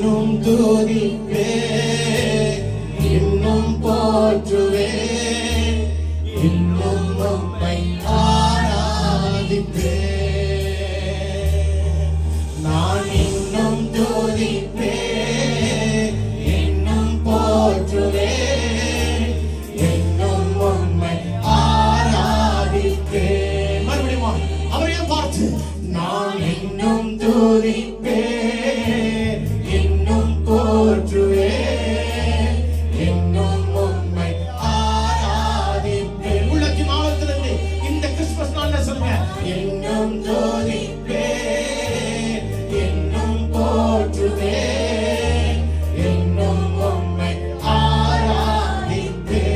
இன்னும் துதிப்பே, இன்னும் போற்றுவே, இன்னும் உம்மை ஆராதிப்பே. நான் இன்னும் துதிப்பே, இன்னும் போற்றுவே, இன்னும் உம்மை ஆராதிப்பே. மறுபடியும் அவரையும் பார்த்து நான் இன்னும் துதிப்பே, இன்னும் போற்றுவே, இன்னும் உம்மை ஆராதிப்பே. உள்ளத்தின் ஆழத்திலிருந்து இந்த கிறிஸ்துமஸ் நாள்ல சொல்லுங்க, இன்னும் துதிப்பே, இன்னும் போற்றுவே, இன்னும் உம்மை ஆராதிப்பே.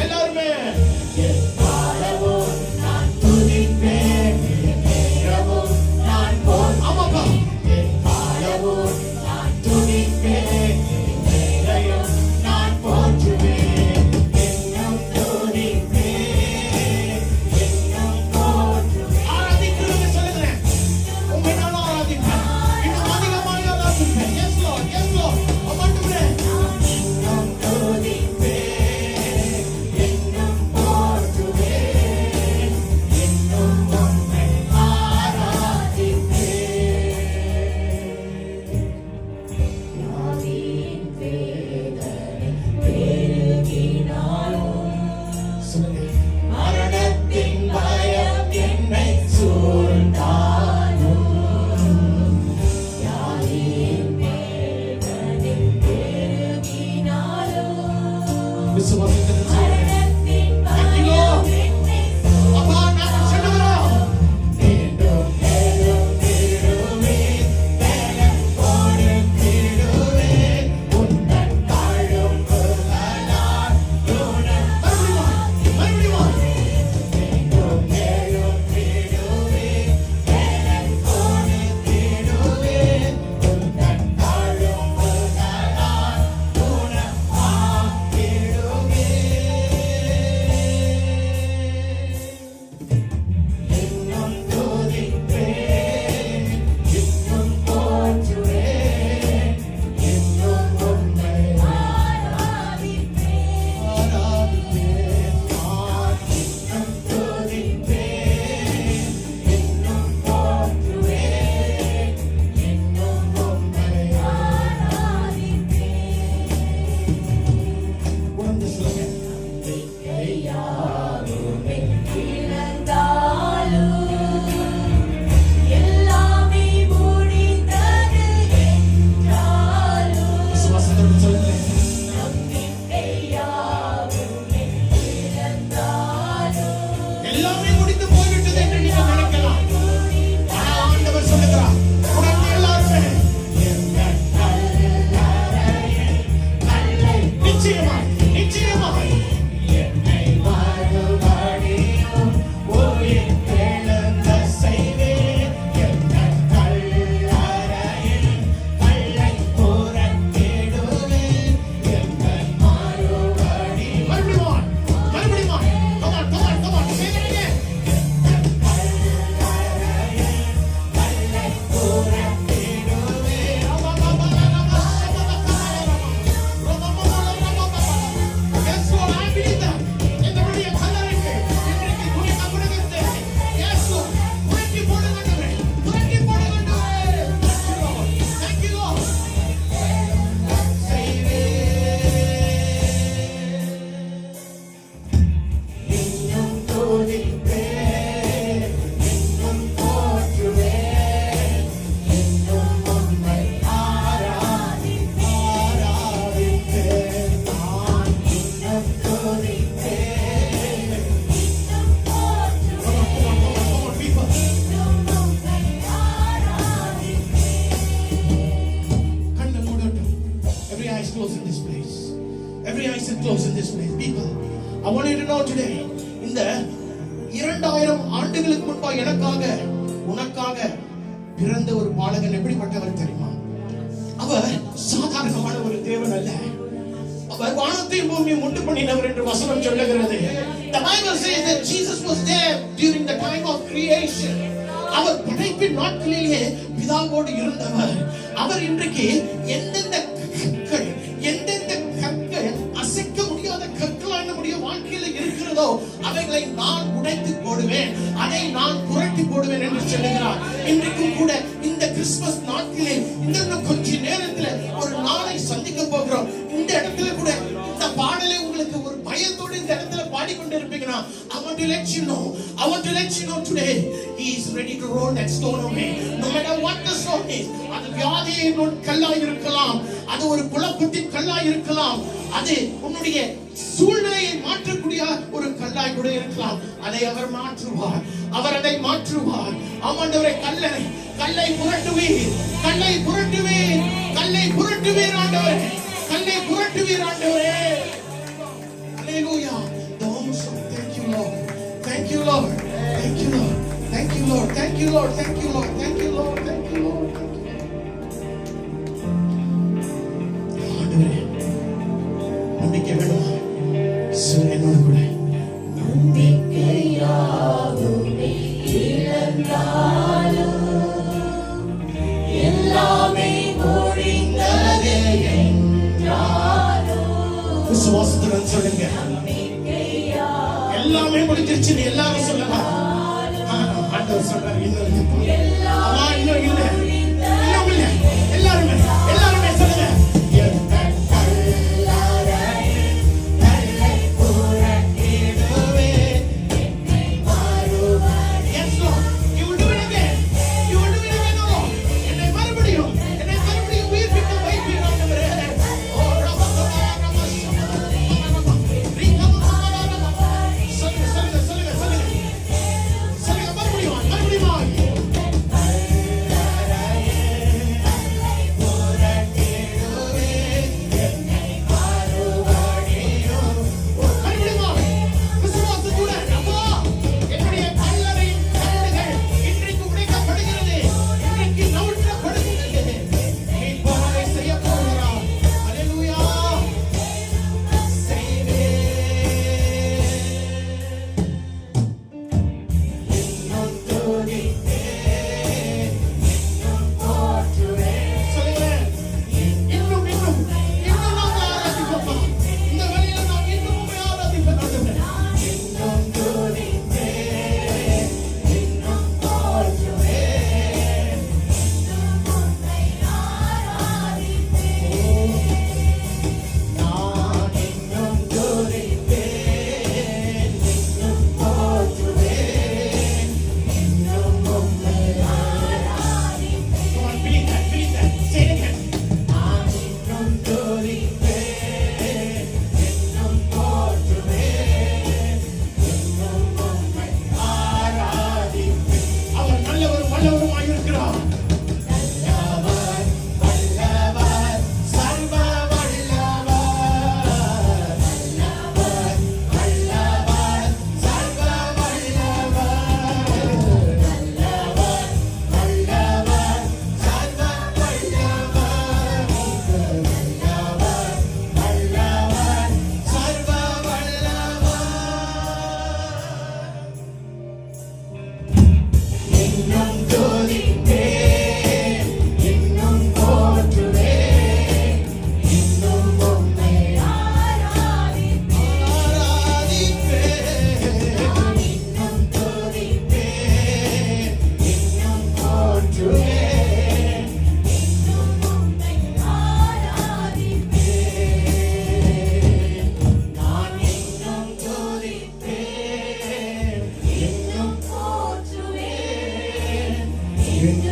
எல்லாருமே எப்பாடவும் நான் துதிப்பேன், எந்நேரமும் நான் ஆமாப்பா, எப்பாடவும் நான் துதிப்பேன், எந்நேரம் நான் போற்றுவேன், இன்னும் துதிப்பேன், இன்னும் போற்றுவேன். ஆராதிக்கிறவங்க சொல்லுகிறேன், உம்மை நான் ஆராதிப்பேன், இன்னும் அதிகமாக ஆராதிப்பேன். Yes Lord, yes Lord. ஆமாண்டவரே, இன்னும் துதிப்பேன், இன்னும் போற்றுவேன், இன்னும் உம்மை ஆராதிப்பேன். ஆவியின் வேதனை பெருகினாலும் சொல்லுங்க, மரணத்தின் பயம் என்னை சூழ்ந்தாலும், ஆவியின் வேதனை பெருகினாலும், விசுவாசத்தின் மரணத்தின் பயம் என்னை அப்பா நான் சொல்லுகிறோம், மீண்டும் எழுந்திடுவேன், பலம் கொடுத்திடுவேன், உந்தன் தாழும் புகழால் உனக்கு மறுபடியும் மீண்டும் எழுந்திடுவேன், பலம் கொடுத்திடுவேன், உந்தன் தாழும் புகழால் உனக்கு ஆக்கிடுவேன். இன்னும் துதிப்பேன், இன்னும் போற்றுவேன், இன்னும் உம்மை ஆராதிப்பேன். நான் இன்னும் துதிப்பேன், இன்னும் போற்றுவேன், இன்னும் உம்மை ஆராதிப்பேன். உணர்ந்து சொல்லுங்க, யாருமே எல்லாமே முடிந்தது என்றாலும், விசுவாசத்தோடு சொல்லுங்க, எல்லாமே முடிந்து போய்விட்டது என்று நீங்க நினைக்கலாம். ஆனா ஆண்டவர் சொல்லுகிறார், உணர்ந்து எல்லாருமே எங்கள் கல்லறையில் கல்லை நிச்சயமாய் நிச்சயமாய் என்னை மறுபடியும் உயிர் தெழுந்த செய்வேன். எங்கள் கல்லறையில் கல்லை புறத்திடுவேன். எங்கள் மறுபடியும் மறுபடியும் come on, come on, come on, say that again. எங்கள் கல்லறையில் கல்லை புறத்திடுவேன். Yes, Lord, I believe that. என்னுடைய கல்லறைக்கு இன்றைக்கு குடிக்க கொடுக்கிறது. Yes, Lord. புரட்டி போடுங்கண்டவரே. புரட்டி போடுங்கண்டவரே. Thank you, Lord. இன்னும் துதிப்பேன், இன்னும் போற்றுவேன், இன்னும் உம்மை ஆராதிப்பேன். நான் இன்னும் துதிப்பேன், இன்னும் போற்றுவேன், இன்னும் உம்மை ஆராதிப்பேன். கண்கள் மூடட்டும். Every eye is closed in this place. Every eye is closed in this place. People, I want you to know today, இந்த 2000 ஆண்டுகளுக்கு முன்பா எனக்காக உனக்காக பிறந்த ஒரு பாலகன் எப்படிப்பட்டவர் தெரியுமா? அவர் சாதாரணமான ஒரு தேவன் அல்ல. அவர் வானத்தையும் பூமியையும் உண்டு பண்ணினவர் என்று வசனம் சொல்லுகிறது. The Bible says that Jesus was there during the time of creation. அவர் படைப்பின் நாட்களிலே பிதாவோடு இருந்தவர். அவர் இன்றைக்கு எந்தெந்த கற்கள் அசைக்க முடியாத கற்களா நம்முடைய வாழ்க்கையில இருக்கிறதோ அவைகளை நான் உடைத்து போடுவேன், அதை நான் புரட்டி போடுவேன் என்று சொல்லுகிறார். இன்றைக்கும் கூட இந்த கிறிஸ்துமஸ் நாட்களில் இன்னும் கொஞ்ச நேரத்தில் ஒரு நாளை சந்திக்க போகிறோம். இந்த இடத்துல கூட இந்த பாடலை உங்களுக்கு ஒரு பயத்தோடு இந்த இடத்துல பாடிக்கொண்டிருப்பீங்கன்னா, I want to let you know today he is ready to roll that stone away. No matter what the stone is, அது வியாதியின் கல்லாய் இருக்கலாம், அது ஒரு குழப்பத்தின் கல்லாய் இருக்கலாம், அது உன்னுடைய சூழ்நிலையை மாற்றக்கூடிய ஒரு கல்லாய் கூட இருக்கலாம். அதை அவர் மாற்றுவார், அவர் அதை மாற்றுவார். ஆண்டவரே, கல்லை புரட்டுவீர், கல்லை புரட்டுவீர், கல்லை புரட்டுவீர் ஆண்டவரே, கல்லை புரட்டுவீர் ஆண்டவரே. Hallelujah. Thank you Lord, thank you Lord, thank you Lord, thank you Lord, thank you Lord, thank you Lord, thank you Lord, thank you Lord. ஆண்டவரே, நம்பிக்கை வேணுமா? என்னோட கூட நம்பிக்கையாகுமே இழந்தாலும் எல்லாமே முடிந்தது என்றாலும் விசுவாசத்துடன் சொல்லுங்க, எல்லாமே முடிஞ்சிருச்சுன்னு எல்லாரும் சொல்லலாம். ஆண்டவர் சொல்றாரு, இன்னும் இல்ல, எல்லாருமே சொல்லுங்க. in